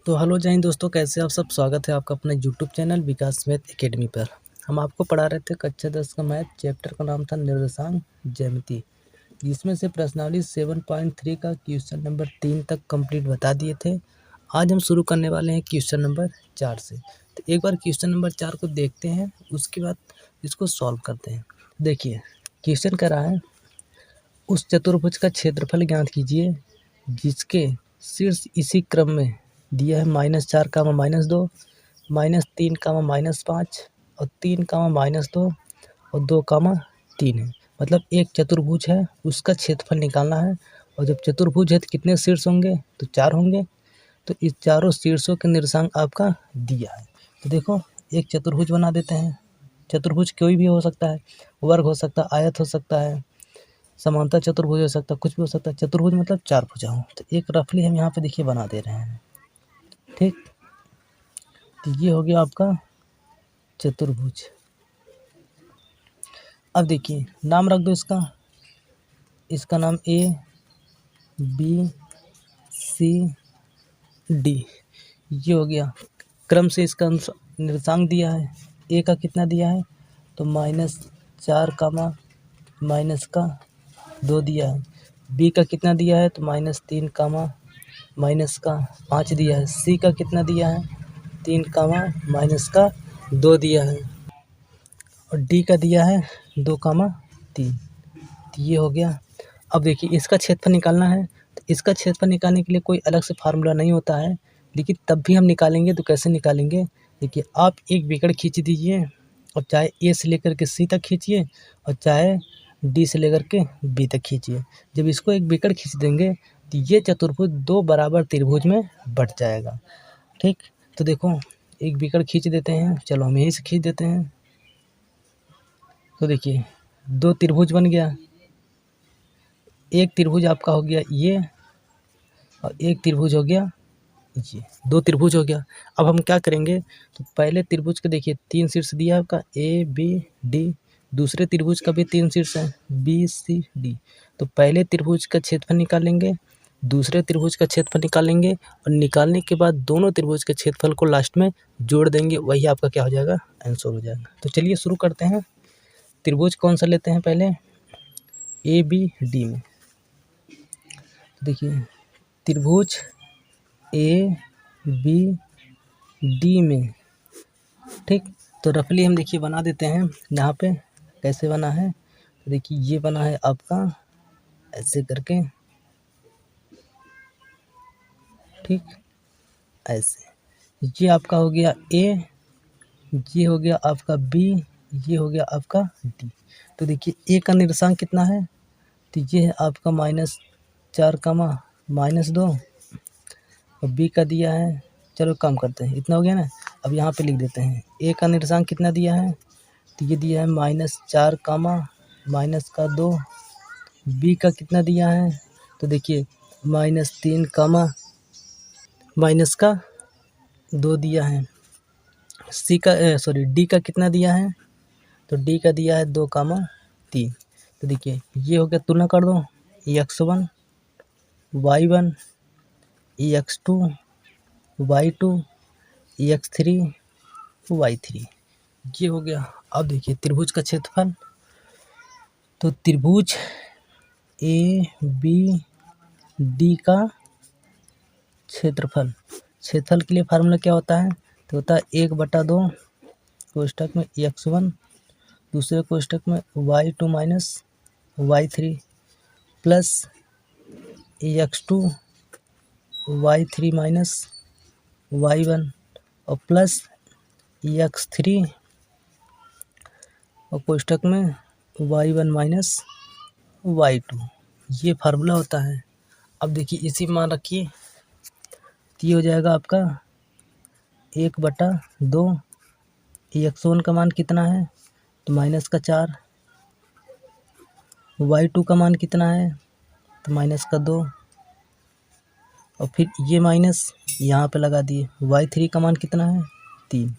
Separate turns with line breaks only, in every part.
तो हेलो जय हिंद दोस्तों, कैसे आप सब। स्वागत है आपका अपने यूट्यूब चैनल विकास मैथ एकेडमी पर। हम आपको पढ़ा रहे थे कक्षा 10 का मैथ। चैप्टर का नाम था निर्देशांक ज्यामिति, जिसमें से प्रश्नावली 7.3 का क्वेश्चन नंबर 3 तक कंप्लीट बता दिए थे। आज हम शुरू करने वाले हैं क्वेश्चन नंबर 4 से। तो एक बार क्वेश्चन नंबर 4 को देखते हैं, उसके बाद इसको सॉल्व करते हैं। देखिए क्वेश्चन कह रहा है, उस चतुर्भुज का क्षेत्रफल ज्ञात कीजिए जिसके शीर्ष इसी क्रम में दिया है -4, -2, -3, -5 और 3, -2 और 2, 3 है। मतलब एक चतुर्भुज है, उसका क्षेत्रफल निकालना है। और जब चतुर्भुज है तो कितने शीर्ष होंगे, तो 4 होंगे। तो इस चारों शीर्षों के निर्देशांक आपका दिया है। तो देखो एक चतुर्भुज बना देते हैं। चतुर्भुज कोई भी हो सकता है, वर्ग हो सकता है, आयत हो सकता है, समांतर चतुर्भुज हो सकता है, कुछ भी हो सकता है। चतुर्भुज मतलब 4 भुजा हो। तो एक रफली हम यहाँ पे देखिए बना दे रहे हैं, ठीक। तो ये हो गया आपका चतुर्भुज। अब देखिए नाम रख दो इसका नाम ए बी सी डी। ये हो गया। क्रम से इसका निर्देशांक दिया है। ए का कितना दिया है, तो -4, -2 दिया है। बी का कितना दिया है, तो -3, -5 दिया है। सी का कितना दिया है, 3, -2 दिया है। और डी का दिया है 2, 3। तो ये हो गया। अब देखिए इसका क्षेत्रफल निकालना है। तो इसका क्षेत्रफल निकालने के लिए कोई अलग से फार्मूला नहीं होता है, लेकिन तब भी हम निकालेंगे। तो कैसे निकालेंगे, देखिए आप एक विकर्ण खींच दीजिए, और चाहे ए से लेकर के सी तक खींचिए, और चाहे डी से लेकर के बी तक खींचिए। जब इसको एक विकर्ण खींच देंगे तो ये चतुर्भुज 2 बराबर त्रिभुज में बँट जाएगा, ठीक। तो देखो एक विकर्ण खींच देते हैं, चलो हम यहीं से खींच देते हैं। तो देखिए 2 त्रिभुज बन गया। एक त्रिभुज आपका हो गया ये, और एक त्रिभुज हो गया ये। 2 त्रिभुज हो गया। अब हम क्या करेंगे, तो पहले त्रिभुज का देखिए 3 शीर्ष दिया है आपका ए बी डी। दूसरे त्रिभुज का भी 3 शीर्ष है बी सी डी। तो पहले त्रिभुज का क्षेत्रफल निकालेंगे, दूसरे त्रिभुज का क्षेत्रफल निकालेंगे, और निकालने के बाद दोनों त्रिभुज के क्षेत्रफल को लास्ट में जोड़ देंगे। वही आपका क्या हो जाएगा, आंसर हो जाएगा। तो चलिए शुरू करते हैं। त्रिभुज कौन सा लेते हैं पहले, ए बी डी में। देखिए त्रिभुज ए बी डी में, ठीक। तो रफली हम देखिए बना देते हैं यहाँ पे। कैसे बना है, तो देखिए ये बना है आपका ऐसे करके, ठीक। ऐसे ये आपका हो गया ए, ये हो गया आपका बी, ये हो गया आपका डी। तो देखिए ए का निर्देशांक कितना है, तो ये है आपका -4, -2। और बी का दिया है, चलो कम करते हैं, इतना हो गया ना। अब यहाँ पे लिख देते हैं ए का निर्देशांक कितना दिया है, तो ये दिया है -4, -2। बी का कितना दिया है, तो देखिए -3, -2 दिया है। सी का सॉरी डी का कितना दिया है, तो डी का दिया है 2, 3। तो देखिए ये हो गया, तुलना कर दो, x1 y1 x2 y2 x3 y3, ये हो गया। अब देखिए त्रिभुज का क्षेत्रफल, तो त्रिभुज ए बी डी का क्षेत्रफल के लिए फार्मूला क्या होता है, तो होता है 1/2 कोष्ठक में x1, दूसरे कोष्ठक में y2 minus y3 plus x2 y3 minus y1 और प्लस x3 और कोष्ठक में y1 माइनस y2। ये फार्मूला होता है। अब देखिए इसी मान रखिए, तो ये हो जाएगा आपका 1/2। x1 का मान कितना है, तो -4। y2 का मान कितना है, तो -2। और फिर ये माइनस यहाँ पे लगा दिए। y3 का मान कितना है, 3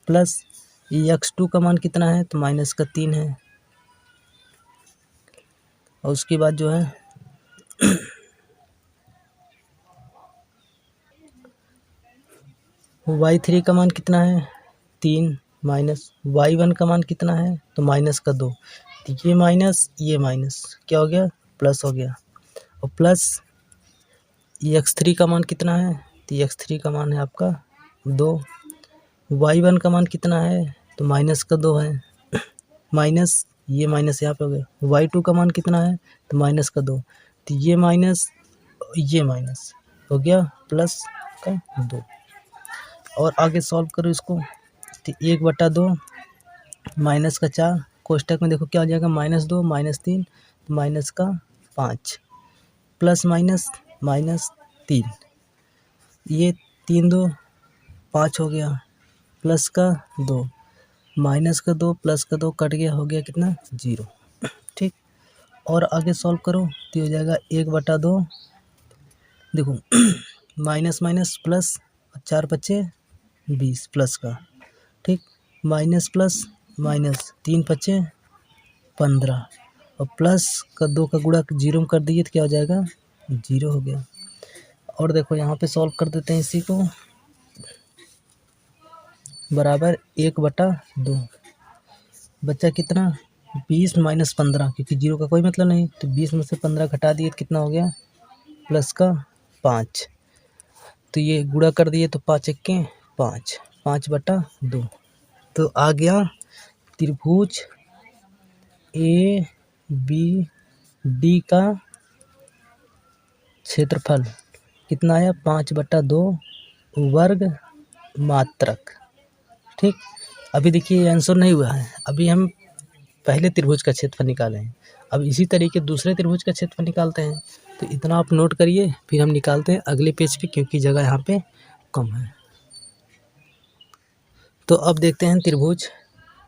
प्लस x2 का मान कितना है, तो -3 है। और उसके बाद जो है y3 का मान कितना है 3 माइनस y1 का मान कितना है तो माइनस का 2, तो ये माइनस क्या हो गया प्लस हो गया। और प्लस x3 का मान कितना है तो x3 का मान है आपका 2, y1 का मान कितना है तो माइनस का 2 है, माइनस ये माइनस यहाँ पे हो गया। y2 का मान कितना है तो माइनस का 2, तो ये माइनस हो गया प्लस का 2। और आगे सॉल्व करो इसको, तो 1/2 माइनस का 4 कोष्टक में देखो क्या हो जाएगा -2 -3 माइनस का 5 प्लस -3, ये 3 2 5 हो गया प्लस का 2 माइनस का 2 प्लस का 2 कट गया, हो गया कितना 0। ठीक, और आगे सॉल्व करो तो हो जाएगा 1/2 देखो माइनस प्लस 4 5 20 प्लस का, ठीक, माइनस प्लस माइनस 3 5 15 और प्लस का 2 का गुणा 0 में कर दिए तो क्या हो जाएगा 0 हो गया। और देखो यहाँ पे सॉल्व कर देते हैं इसी को, बराबर 1/2 बच्चा कितना 20 माइनस 15, क्योंकि 0 का कोई मतलब नहीं, तो 20 में से 15 घटा दिए तो कितना हो गया प्लस का 5, तो ये गुणा कर दिए तो 5 1 5 5/2। तो आ गया त्रिभुज ए बी डी का क्षेत्रफल कितना आया 5/2 वर्ग मात्रक। ठीक, अभी देखिए आंसर नहीं हुआ है, अभी हम पहले त्रिभुज का क्षेत्रफल निकाले हैं, अब इसी तरीके दूसरे त्रिभुज का क्षेत्रफल निकालते हैं। तो इतना आप नोट करिए, फिर हम निकालते हैं अगले पेज पे, क्योंकि जगह यहाँ पे कम है। तो अब देखते हैं त्रिभुज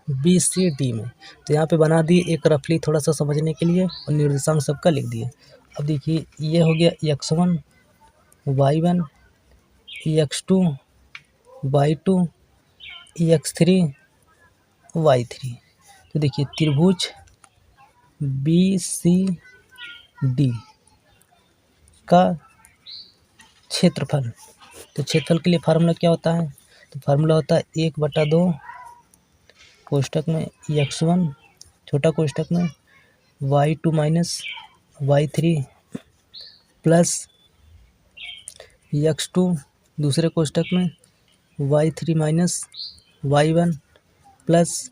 बी सी डी में, तो यहाँ पे बना दिए एक रफली थोड़ा सा समझने के लिए, और निर्देशांक सबका लिख दिए। अब देखिए ये हो गया x1 y1 x2 y2 x3 y3। तो देखिए त्रिभुज बी सी डी का क्षेत्रफल, तो क्षेत्रफल के लिए फार्मूला क्या होता है, तो फार्मूला होता है 1/2 कोष्टक में x1 छोटा कोष्टक में y2 minus y3 plus x2 दूसरे कोष्टक में y3 minus y1 plus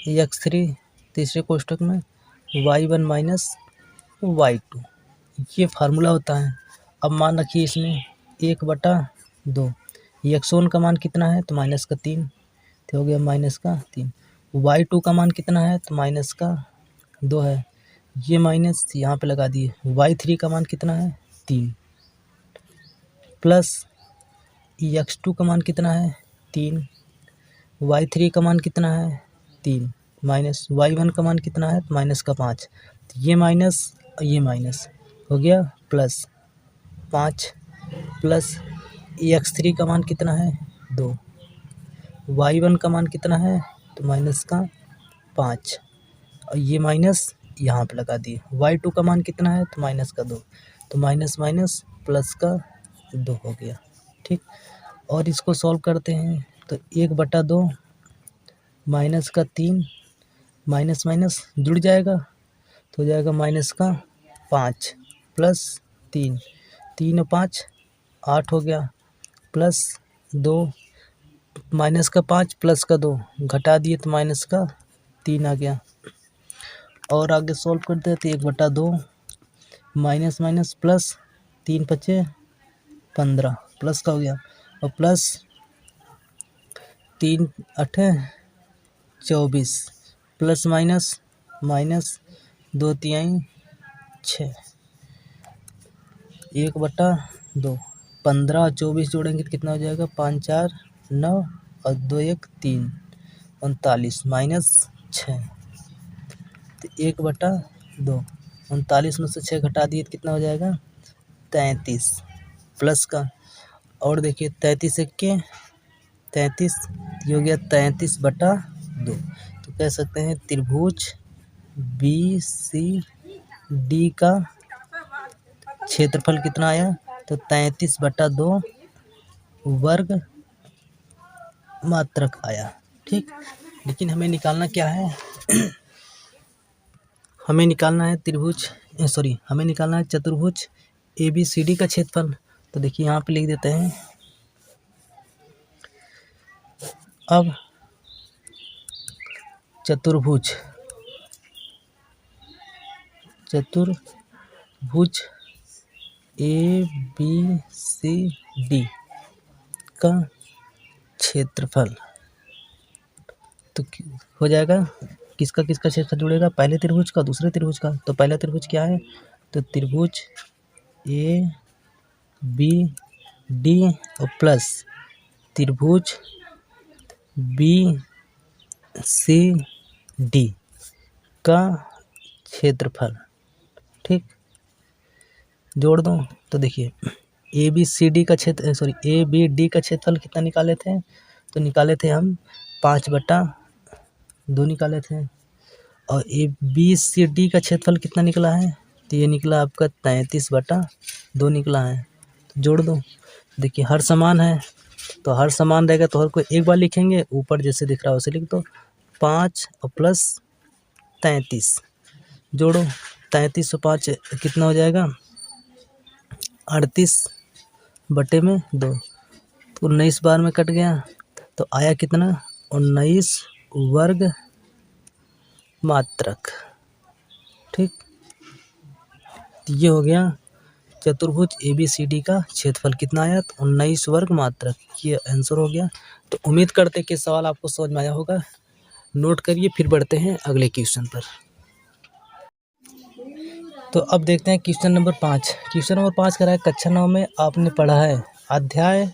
x3 तीसरे कोष्टक में y1 माइनस y2, ये फार्मूला होता है। अब मान रखिए इसमें 1/2, x1 का मान कितना है तो माइनस का 3, तो हो गया माइनस का 3, y2 का मान कितना है तो माइनस का 2 है, ये माइनस यहाँ पे लगा दिए, y3 का मान कितना है 3 प्लस x2 का मान कितना है 3, y3 का मान कितना है 3 माइनस y1 का मान कितना है माइनस का 5, तो ये माइनस हो गया प्लस 5 प्लस x3 का मान कितना है 2, y1 का मान कितना है तो माइनस का 5, और ये माइनस यहाँ पे लगा दिए, y2 का मान कितना है तो माइनस का 2, तो माइनस माइनस प्लस का 2 हो गया। ठीक, और इसको सॉल्व करते हैं तो 1/2 माइनस का 3 माइनस माइनस जुड़ जाएगा तो हो जाएगा माइनस का 5 प्लस 3 3 और 5 8 हो गया प्लस 2 माइनस का 5 प्लस का 2 घटा दिए तो माइनस का 3 आ गया। और आगे सॉल्व करते हैं तो 1/2 माइनस माइनस प्लस 3 5 15 प्लस का हो गया, और प्लस 3 8 24 प्लस माइनस माइनस 2 3 6 1/2 15 और 24 जोड़ेंगे तो कितना हो जाएगा 5 4 9 और 2 1 3 39 माइनस 6, तो 1/2 39 में से 6 घटा दिए तो कितना हो जाएगा 33 प्लस का, और देखिए 33 1 33, ये हो गया 33/2। तो कह सकते हैं त्रिभुज बी सी डी का क्षेत्रफल कितना आया तो 33/2 वर्ग मात्रक आया। ठीक, लेकिन हमें निकालना क्या है हमें निकालना है हमें निकालना है चतुर्भुज ABCD का क्षेत्रफल। तो देखिए यहाँ पे लिख देते हैं। अब चतुर्भुज ABCD का क्षेत्रफल तो हो जाएगा, किसका किसका क्षेत्रफल जुड़ेगा, पहले त्रिभुज का दूसरे त्रिभुज का। तो पहला त्रिभुज क्या है, तो त्रिभुज ABD और प्लस त्रिभुज BCD का क्षेत्रफल। ठीक, जोड़ दो तो देखिए ABD का क्षेत्रफल कितना निकाले थे, तो निकाले थे हम 5/2 निकाले थे। और ABCD का क्षेत्रफल कितना निकला है, तो ये निकला आपका 33/2 निकला है। तो जोड़ दो, देखिए हर समान है, तो हर समान रहेगा तो हर को एक बार लिखेंगे, ऊपर जैसे दिख रहा है वैसे लिख दो। 5 और प्लस 33, जोड़ो 33 और 5 कितना हो जाएगा, 38/2, तो 19 बार में कट गया, तो आया कितना, 19 वर्ग मात्रक। ठीक, ये हो गया चतुर्भुज ABCD का क्षेत्रफल कितना आया, तो 19 वर्ग मात्रक, ये आंसर हो गया। तो उम्मीद करते कि सवाल आपको समझ में आया होगा। नोट करिए, फिर बढ़ते हैं अगले क्वेश्चन पर। तो अब देखते हैं क्वेश्चन नंबर 5। क्वेश्चन नंबर 5 कह रहा है कक्षा 9 में आपने पढ़ा है अध्याय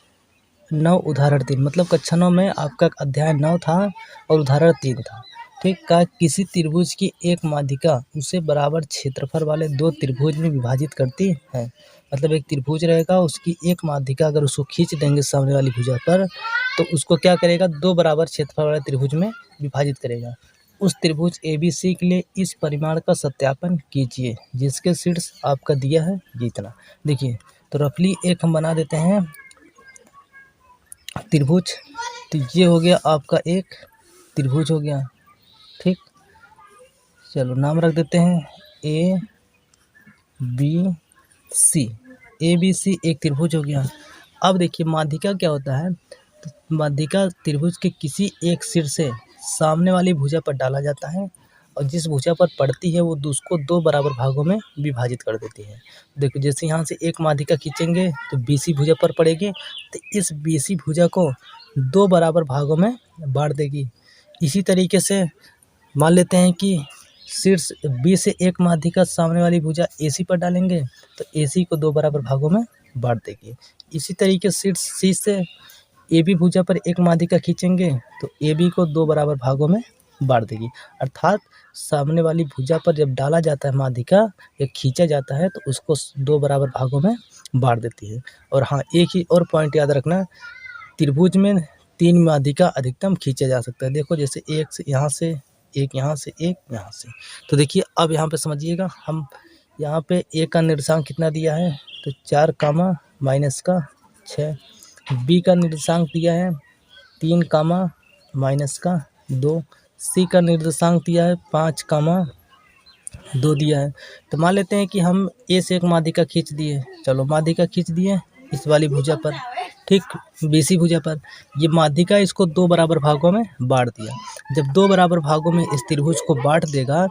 9 उदाहरण 3, मतलब कक्षा 9 में आपका अध्याय 9 था और उदाहरण 3 था। ठीक, का किसी त्रिभुज की एक माध्यिका उसे बराबर क्षेत्रफल वाले दो त्रिभुज में विभाजित करती है। मतलब एक त्रिभुज रहेगा, उसकी एक माध्यिका अगर उसको खींच देंगे सामने वाली भुजा पर, तो उसको क्या करेगा, दो बराबर क्षेत्रफल वाले त्रिभुज में विभाजित करेगा। उस त्रिभुज ABC के लिए इस परिमाण का सत्यापन कीजिए जिसके शीर्ष आपका दिया है ये इतना। देखिए तो रफली एक हम बना देते हैं त्रिभुज, तो ये हो गया आपका एक त्रिभुज हो गया। ठीक, चलो नाम रख देते हैं ABC एक त्रिभुज हो गया। अब देखिए माध्यिका क्या होता है, तो माध्यिका त्रिभुज के किसी एक सिर से सामने वाली भुजा पर डाला जाता है और जिस भुजा पर पड़ती है वो उसको दो बराबर भागों में विभाजित कर देती है। देखो जैसे यहाँ से एक माध्यिका खींचेंगे तो BC भुजा पर पड़ेगी, तो इस BC भुजा को दो बराबर भागों में बांट देगी। इसी तरीके से मान लेते हैं कि शीर्ष B से एक माध्यिका सामने वाली भुजा AC पर डालेंगे तो AC को दो बराबर भागों में बांट देगी। इसी तरीके शीर्ष C से AB भुजा पर एक माध्यिका खींचेंगे तो AB को दो बराबर भागों में बांट देगी। अर्थात सामने वाली भुजा पर जब डाला जाता है माध्यिका या खींचा जाता है तो उसको दो बराबर भागों में बांट देती है। और हाँ, एक ही और पॉइंट याद रखना, त्रिभुज में 3 माध्यिका अधिकतम खींचा जा सकता है। देखो जैसे एक से यहाँ से, एक यहाँ से, एक यहाँ से। तो देखिए अब यहाँ पे समझिएगा, हम यहाँ पे A का निर्देशांक कितना दिया है, तो 4 कामा माइनस का 6। B का निर्देशांक दिया है 3 कामा माइनस का 2। C का निर्देशांक दिया है 5 कामा 2 दिया है। तो मान लेते हैं कि हम A से एक माध्यिका खींच दिए, चलो माध्यिका खींच दिए इस वाली भुजा पर, ठीक, BC भुजा पर। ये माध्यिका इसको दो बराबर भागों में बांट दिया। जब दो बराबर भागों में इस त्रिभुज को बांट देगा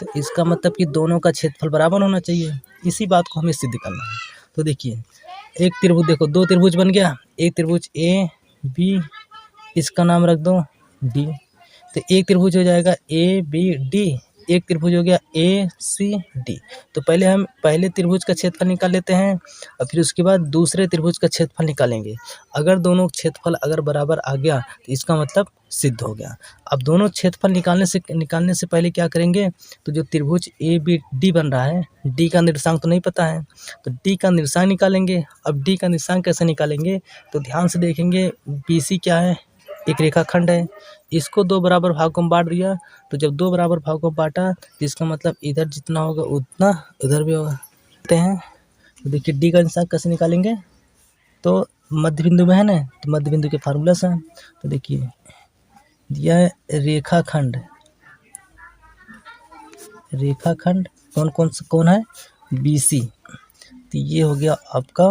तो इसका मतलब कि दोनों का क्षेत्रफल बराबर होना चाहिए। इसी बात को हमें सिद्ध करना है। तो देखिए एक त्रिभुज, देखो दो त्रिभुज बन गया, एक त्रिभुज AB, इसका नाम रख दो D। तो एक त्रिभुज हो जाएगा ABD, एक त्रिभुज हो गया ACD। तो पहले हम पहले त्रिभुज का क्षेत्रफल निकाल लेते हैं और फिर उसके बाद दूसरे त्रिभुज का क्षेत्रफल निकालेंगे। अगर दोनों क्षेत्रफल अगर बराबर आ गया तो इसका मतलब सिद्ध हो गया। अब दोनों क्षेत्रफल निकालने से पहले क्या करेंगे, तो जो त्रिभुज ABD बन रहा है, D का निर्देशांक तो नहीं पता है, तो D का निर्देशांक निकालेंगे। अब D का निर्देशांक कैसे निकालेंगे, तो ध्यान से देखेंगे, BC क्या है, एक रेखाखंड है, इसको दो बराबर भागों में बांट दिया। तो जब दो बराबर भागों में बांटा तो इसका मतलब इधर जितना होगा उतना इधर भी होगा। हैं तो देखिए D का निर्देशांक कैसे निकालेंगे, तो मध्य बिंदु में है ना, तो मध्य बिंदु के फार्मूला से हैं। तो देखिए दिया है रेखाखंड कौन है, BC। तो ये हो गया आपका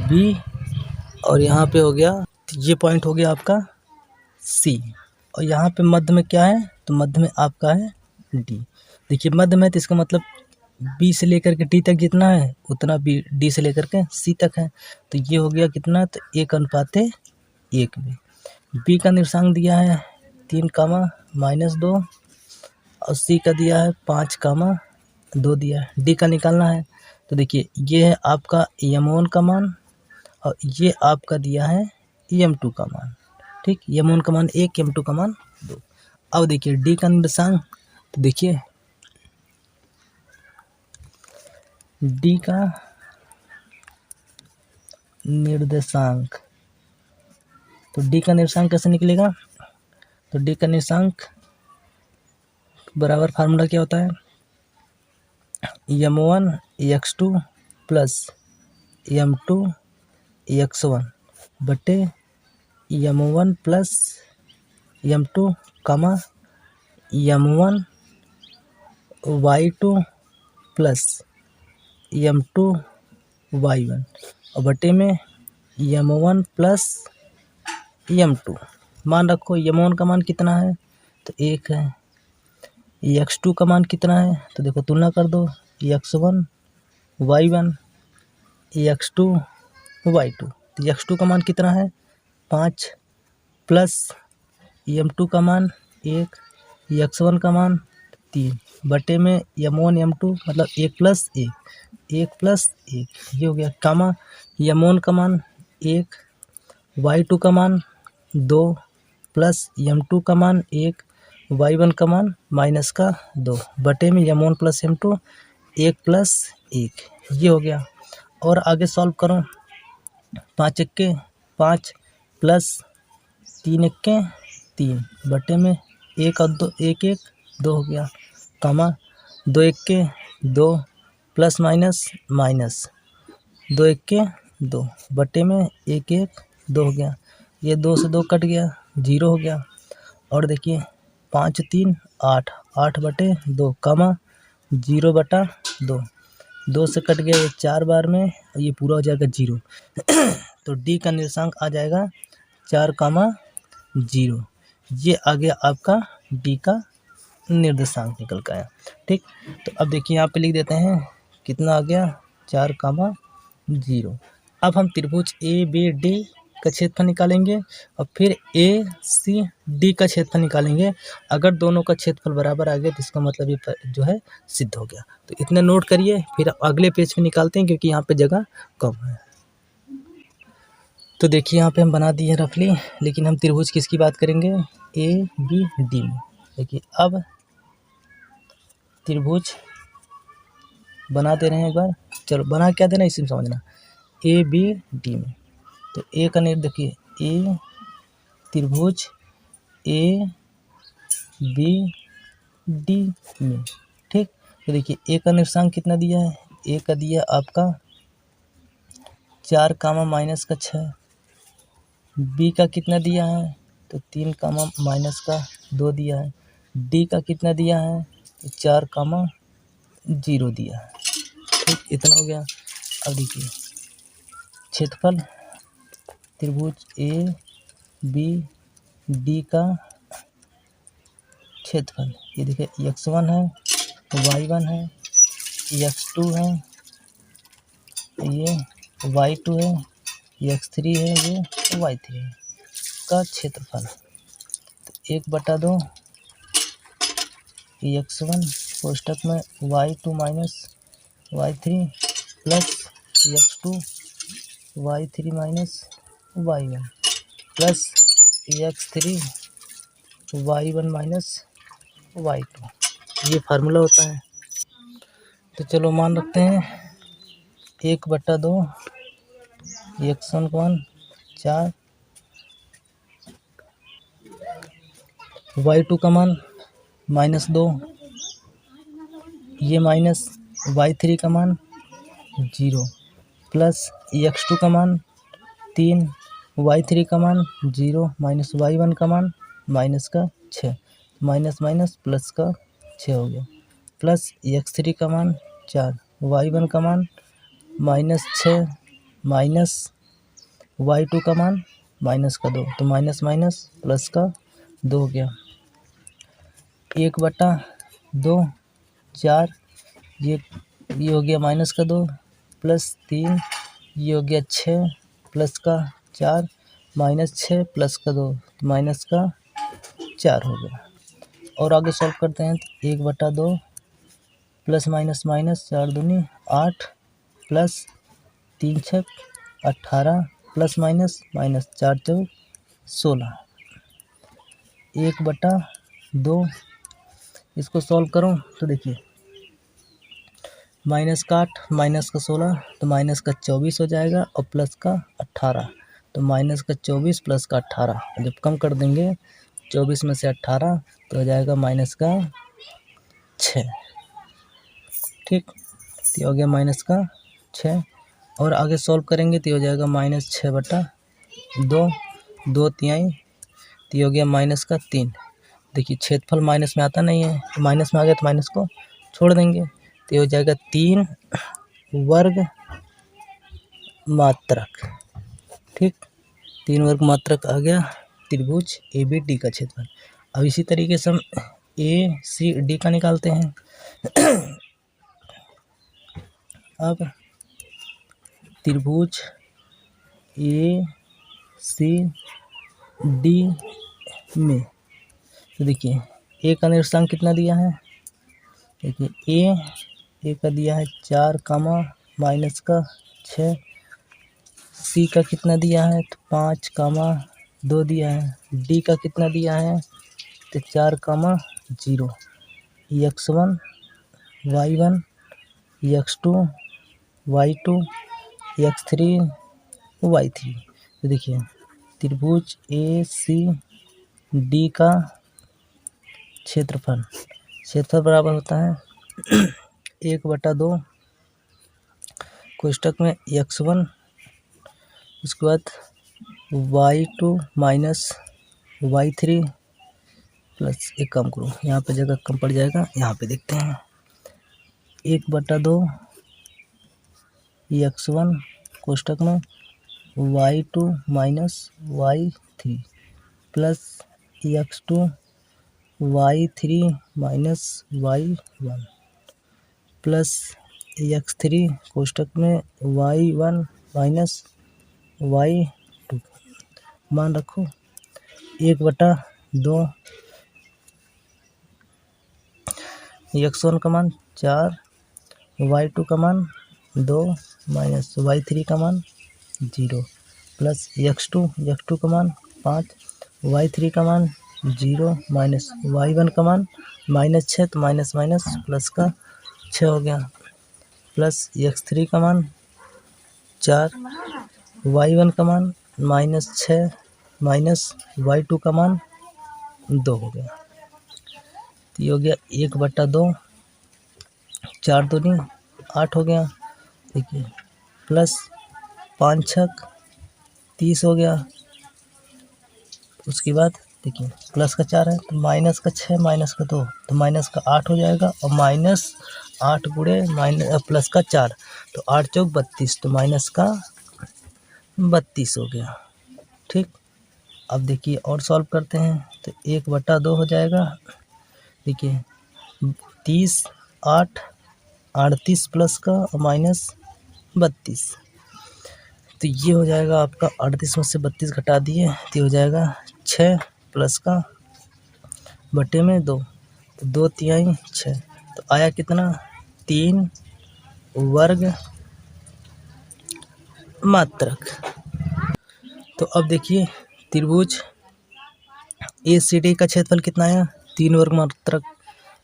B, और यहाँ पे हो गया, तो ये पॉइंट हो गया आपका C, और यहाँ पे मध्य में क्या है, तो मध्य में आपका है D। देखिए मध्य में, तो इसका मतलब B से लेकर के D तक जितना है उतना D से लेकर के C तक है। तो ये हो गया कितना, तो 1:1 में। B का निर्देशांक दिया है 3, -2, और C का दिया है 5, 2 दिया है। D का निकालना है। तो देखिए ये है आपका M1 का मान, और ये आपका दिया है M2 का मान। ठीक, M1 का मान 1, M2 का मान 2। अब देखिए D का निर्देशांक, तो देखिए D का निर्देशांक, तो D का निर्देशांक कैसे निकलेगा, तो D का निर्देशांक बराबर फार्मूला क्या होता है, M1 x2 plus M2 x1 बटे M1 प्लस M2 कामा M1 y2 plus M2 y1 और बटे में M1 प्लस M2। मान रखो M1 का मान कितना है, तो 1 है। x2 का मान कितना है, तो देखो तुलना कर दो, x1 y1 x2 y2। तो x2 का मान कितना है 5 प्लस M2 का मान 1, x1 का मान 3 बटे में M1 M2 मतलब 1 प्लस 1 ये हो गया, कामा M1 का मान 1, y2 का मान 2 प्लस M2 का मान 1, y1 का मान -2 बटे में M1 प्लस M2 1 प्लस 1 ये हो गया। और आगे सॉल्व करो, 5 1 5 प्लस 3 1 3 बटे में 1 और 2 1 1 2 हो गया, कामा 2 1 2 प्लस माइनस 2 1 2 बटे में 1 1 2 हो गया। ये 2 से 2 कट गया, 0 हो गया। और देखिए 5 3 8 8 बटे 2 कामा 0/2 2 से कट गया, ये 4 बार में, और ये पूरा हो जाएगा 0। तो D का निर्देशांक आ जाएगा 4, ये आ गया आपका D का निर्देशांक निकल के आया। ठीक, तो अब देखिए यहाँ पे लिख देते हैं कितना आ गया 4, अब हम त्रिभुज ABD का क्षेत्रफल निकालेंगे और फिर ACD का क्षेत्रफल निकालेंगे। अगर दोनों का क्षेत्रफल बराबर आ गया तो इसका मतलब ये जो है सिद्ध हो गया। तो इतना नोट करिए, फिर अगले पेज पे निकालते हैं क्योंकि यहाँ पे जगह कम है। तो देखिए यहाँ पे हम बना दिए हैं रफली, लेकिन हम त्रिभुज किसकी बात करेंगे, ABD में। देखिए अब त्रिभुज बना दे रहे हैं एक बार, चलो बना क्या देना इसी में समझना, ABD में। तो ए का निर्देशांक देखिए, ए त्रिभुज ABD में। ठीक, तो देखिए ए का निर्देशांक कितना दिया है, ए का दिया आपका 4, -6, बी का कितना दिया है, तो 3, -2 दिया है, डी का कितना दिया है, तो 4, 0 दिया है। ठीक, इतना हो गया। अब देखिए क्षेत्रफल त्रिभुज ABD का क्षेत्रफल, ये देखिए x1 है, y1 है, x2 है, ये y2 है, x3 है, ये y3 है का क्षेत्रफल। तो 1/2 x1 कोष्टक में y2 minus y3 plus x2 y3 minus y1 plus x3 y1 minus y2, ये फार्मूला होता है। तो चलो मान रखते हैं 1/2 x1 का मान 4, y2 का मान -2, ये माइनस y3 का मान 0 प्लस x2 का मान 3, y3 का मान 0 माइनस y1 का मान माइनस का 6, माइनस माइनस प्लस का 6 हो गया, प्लस x3 का मान 4, y1 का मान माइनस 6 माइनस y2 का मान माइनस का 2, तो माइनस माइनस प्लस का 2 हो गया। 1/2 4, ये हो गया माइनस का 2 प्लस 3, ये हो गया 6 प्लस का 4 माइनस 6 प्लस का 2, तो माइनस का 4 हो गया। और आगे सॉल्व करते हैं तो 1/2 प्लस माइनस माइनस 4 दूनी 8 प्लस 3 छक 18 प्लस माइनस माइनस 4 चौक 16। 1/2 इसको सॉल्व करो तो देखिए माइनस का 8 माइनस का 16 तो माइनस का 24 हो जाएगा और प्लस का 18, तो माइनस का 24 प्लस का 18, जब कम कर देंगे 24 में से 18 तो हो जाएगा माइनस का 6। ठीक, तो हो गया माइनस का 6। और आगे सॉल्व करेंगे तो हो जाएगा माइनस 6/2, 2 तिहाई, तो हो गया माइनस का 3। देखिए क्षेत्रफल माइनस में आता नहीं है, तो माइनस में आ गया तो माइनस को छोड़ देंगे, तो हो जाएगा 3 वर्ग मात्रक। ठीक, 3 वर्ग मात्रक आ गया त्रिभुज ABD का क्षेत्रफल। अब इसी तरीके से हम ACD का निकालते हैं। अब त्रिभुज ACD में तो देखिए ए का निर्देशांक कितना दिया है, देखिए ए का दिया है 4 माइनस का 6, सी का कितना दिया है तो 5 2 दिया है, डी का कितना दिया है तो 4 0, x1 y1 x2 y2 x3 y3। तो देखिए त्रिभुज ACD का क्षेत्रफल बराबर होता है 1/2 कोष्टक में x1, उसके बाद y2 माइनस y3 प्लस, एक काम करो यहाँ पे जगह कम पड़ जाएगा, यहाँ पे देखते हैं 1/2 x1 कोष्टक में y2 minus y3 plus x2 y3 minus y1 plus x3 कोष्टक में y1 माइनस y2। मान रखो 1/2 x1 का मान 4, y2 का मान 2 माइनस y3 का मान 0 प्लस x2 का मान 5, y3 का मान 0 माइनस y1 का मान माइनस 6, तो माइनस माइनस प्लस का 6 हो गया, प्लस x3 का मान 4, y1 का मान माइनस 6 माइनस y2 का मान 2 हो गया। तो ये हो गया 1/2, 4 दूनी 8 हो गया, देखिए प्लस 5 छक 30 हो गया। उसके बाद देखिए प्लस का 4 है तो माइनस का 6 माइनस का 2, तो माइनस का 8 हो जाएगा, और माइनस 8 गुणे माइनस प्लस का 4 तो 8 चौक 32, तो माइनस का 32 हो गया। ठीक, अब देखिए और सॉल्व करते हैं तो 1/2 हो जाएगा, देखिए 30 8 38 प्लस का और माइनस 32, तो ये हो जाएगा आपका 38 में से 32 घटा दिए तो हो जाएगा 6 प्लस का बटे में 2, तो 2 तिहाई 6, तो आया कितना 3 वर्ग मात्रक। तो अब देखिए त्रिभुज ACD का क्षेत्रफल कितना आया 3 वर्ग मात्रक,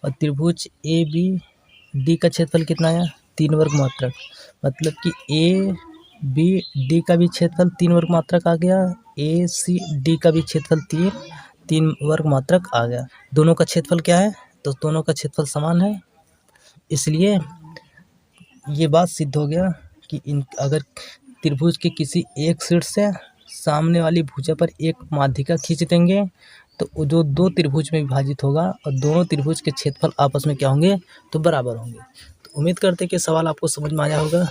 और त्रिभुज ABD का क्षेत्रफल कितना आया 3 वर्ग मात्रक, मतलब कि ABD का भी क्षेत्रफल 3 वर्ग मात्रक आ गया, ACD का भी क्षेत्रफल 3 वर्ग मात्रक आ गया। दोनों का क्षेत्रफल क्या है, तो दोनों का क्षेत्रफल समान है, इसलिए ये बात सिद्ध हो गया कि इन अगर त्रिभुज के किसी एक शीर्ष से सामने वाली भुजा पर एक माध्यिका खींच देंगे तो जो दो त्रिभुज में विभाजित होगा और दोनों त्रिभुज के क्षेत्रफल आपस में क्या होंगे, तो बराबर होंगे। तो उम्मीद करते हैं कि सवाल आपको समझ में आया होगा।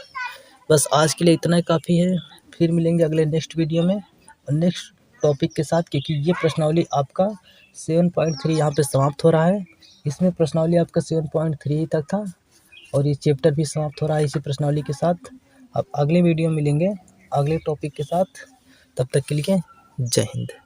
बस आज के लिए इतना ही काफ़ी है। फिर मिलेंगे अगले नेक्स्ट वीडियो में और नेक्स्ट टॉपिक के साथ, क्योंकि ये प्रश्नावली आपका 7.3 यहाँ पे समाप्त हो रहा है। इसमें प्रश्नावली आपका 7.3 तक था और ये चैप्टर भी समाप्त हो रहा है इसी प्रश्नावली के साथ। अब अगले वीडियो में मिलेंगे अगले टॉपिक के साथ। तब तक के लिए जय हिंद।